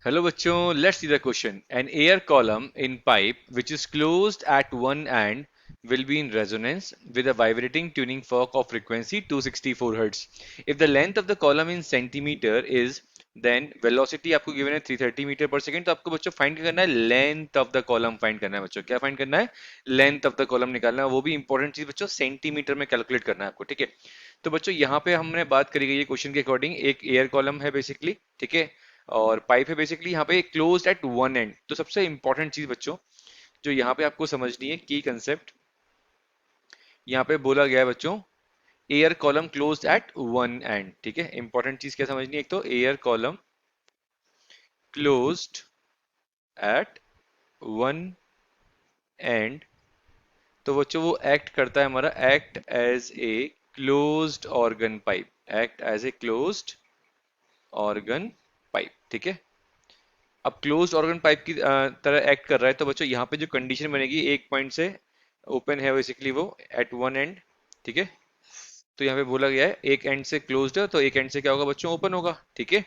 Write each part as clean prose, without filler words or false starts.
Hello बच्चों, let's see the question. An air column in pipe which is closed at one end will be in resonance with a vibrating tuning fork of frequency 264 Hz. If the length of the column in centimeter is then velocity आपको given है 330 metre पर second, तो आपको बच्चों find करना है length of the column find करना है बच्चों। क्या फाइंड करना है? लेंथ ऑफ द कॉलम निकालना है, वो भी इंपॉर्टेंट चीज बच्चों सेंटीमीटर में कैलकुलेट करना है आपको, ठीक है। तो बच्चों यहाँ पे हमने बात करी गई है क्वेश्चन के अकॉर्डिंग, एक एयर कॉलम है बेसिकली, ठीक है, और पाइप है बेसिकली यहाँ पे क्लोज्ड एट वन एंड। तो सबसे इंपॉर्टेंट चीज बच्चों जो यहाँ पे आपको समझनी है, की कंसेप्ट यहाँ पे बोला गया है बच्चों, air column closed at one end, ठीक है। इंपॉर्टेंट चीज क्या समझनी है? एक तो air column closed at one end, तो बच्चों वो एक्ट करता है हमारा, act as a closed organ pipe, act as a closed organ pipe, ठीक है। अब क्लोज्ड ऑर्गन पाइप की तरह एक्ट कर रहा है, तो बच्चों यहाँ पे जो कंडीशन बनेगी, एक पॉइंट से ओपन है बेसिकली वो एट वन एंड, ठीक है। तो यहाँ पे बोला गया है एक एंड से क्लोज्ड है, तो एक एंड से क्या होगा बच्चों? ओपन होगा, ठीक है।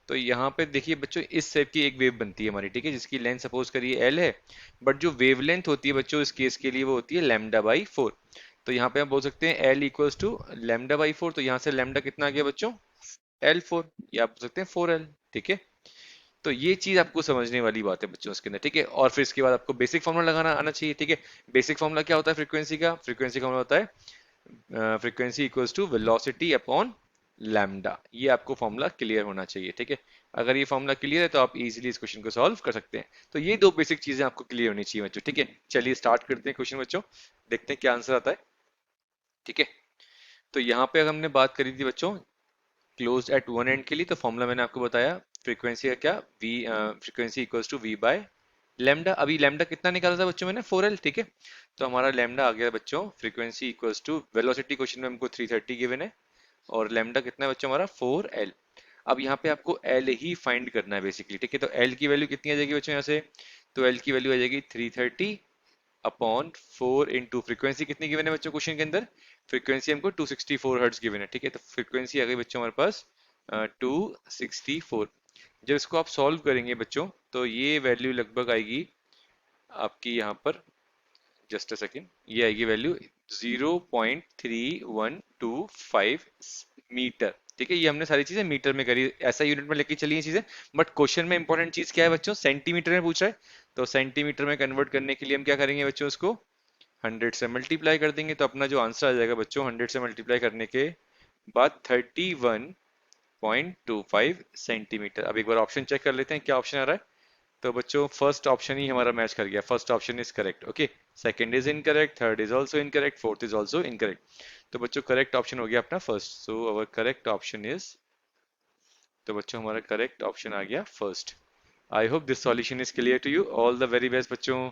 तो यहाँ पे देखिए बच्चों, इस शेप की एक वेव बनती है हमारी, ठीक है, जिसकी लेंथ सपोज करिए एल है, बट जो वेवलेंथ होती है बच्चों इस केस के लिए वो होती है लैम्डा बाई फोर। तो यहाँ पे हम बोल सकते हैं L equals to lambda by four, तो यहाँ से लैम्डा कितना आ गया बच्चों? एल फोर, या आप बोल सकते हैं फोर एल, ठीक है। तो ये चीज आपको समझने वाली बात है बच्चों इसके अंदर, ठीक है। और फिर इसके बाद आपको बेसिक फॉर्मूला लगाना आना चाहिए, ठीक है। बेसिक फॉर्मूला क्या होता है फ्रीक्वेंसी का? फ्रीक्वेंसी का फॉर्मूला होता है frequency equals to velocity upon lambda. ये आपको फॉर्मूला क्लियर होना चाहिए, ठीक है। अगर ये फॉर्मूला क्लियर है तो आप इजीली इस क्वेश्चन को सॉल्व कर सकते हैं। तो ये दो बेसिक चीजें आपको क्लियर होनी चाहिए बच्चों, ठीक है। चलिए स्टार्ट करते हैं क्वेश्चन बच्चों, देखते हैं क्या आंसर आता है, ठीक है। तो यहाँ पे अगर हमने बात करी थी बच्चों क्लोज एट वन एंड के लिए, तो फॉर्मूला मैंने आपको बताया फ्रीक्वेंसी का, क्या V, frequency equals to V by lambda. अभी लेमडा कितना निकाला था बच्चों मैंने? फोर एल, ठीक है। तो हमारा लेमडा आ गया बच्चों frequency equals to velocity, question में हमको 330 गिवन है, और लेमडा कितना है बच्चों हमारा? Four L. अब यहाँ पे आपको एल ही फाइंड करना है बेसिकली, ठीक है। तो एल की वैल्यू कितनी आ जाएगी बच्चों यहाँ से? तो एल की वैल्यू आ जाएगी 330 अपॉन फोर इंटू फ्रीक्वेंसी कितनी गिवन है बच्चों क्वेश्चन के अंदर? फ्रीक्वेंसी हमको 264 हर्ट्ज गिवन है, ठीक है। तो फ्रीक्वेंसी आ गई बच्चों हमारे पास 264। जब इसको आप सॉल्व करेंगे बच्चों, तो ये वैल्यू लगभग आएगी आपकी यहाँ पर, जस्ट अ सेकेंड, ये आएगी वैल्यू 0.3125 मीटर, ठीक है। ये हमने सारी चीजें मीटर में करी, ऐसा यूनिट में लेके चली ये चीजें, बट क्वेश्चन में इंपॉर्टेंट चीज क्या है बच्चों? सेंटीमीटर में पूछ रहा है। तो सेंटीमीटर में कन्वर्ट करने के लिए हम क्या करेंगे बच्चों? उसको 100 से मल्टीप्लाई कर देंगे, तो अपना जो आंसर आ जाएगा बच्चों 100 से मल्टीप्लाई करने के बाद 31.25 सेंटीमीटर। अब एक बार ऑप्शन चेक कर लेते हैं क्या ऑप्शन आ रहा है। तो बच्चों फर्स्ट ऑप्शन ही हमारा मैच कर गया, first option is correct, okay. Second is incorrect, third is also incorrect, fourth is also incorrect. तो बच्चों करेक्ट ऑप्शन हो गया अपना first, so our correct option is, तो बच्चों हमारा करेक्ट ऑप्शन आ गया first. I hope this solution is clear to you. All the very best बच्चों।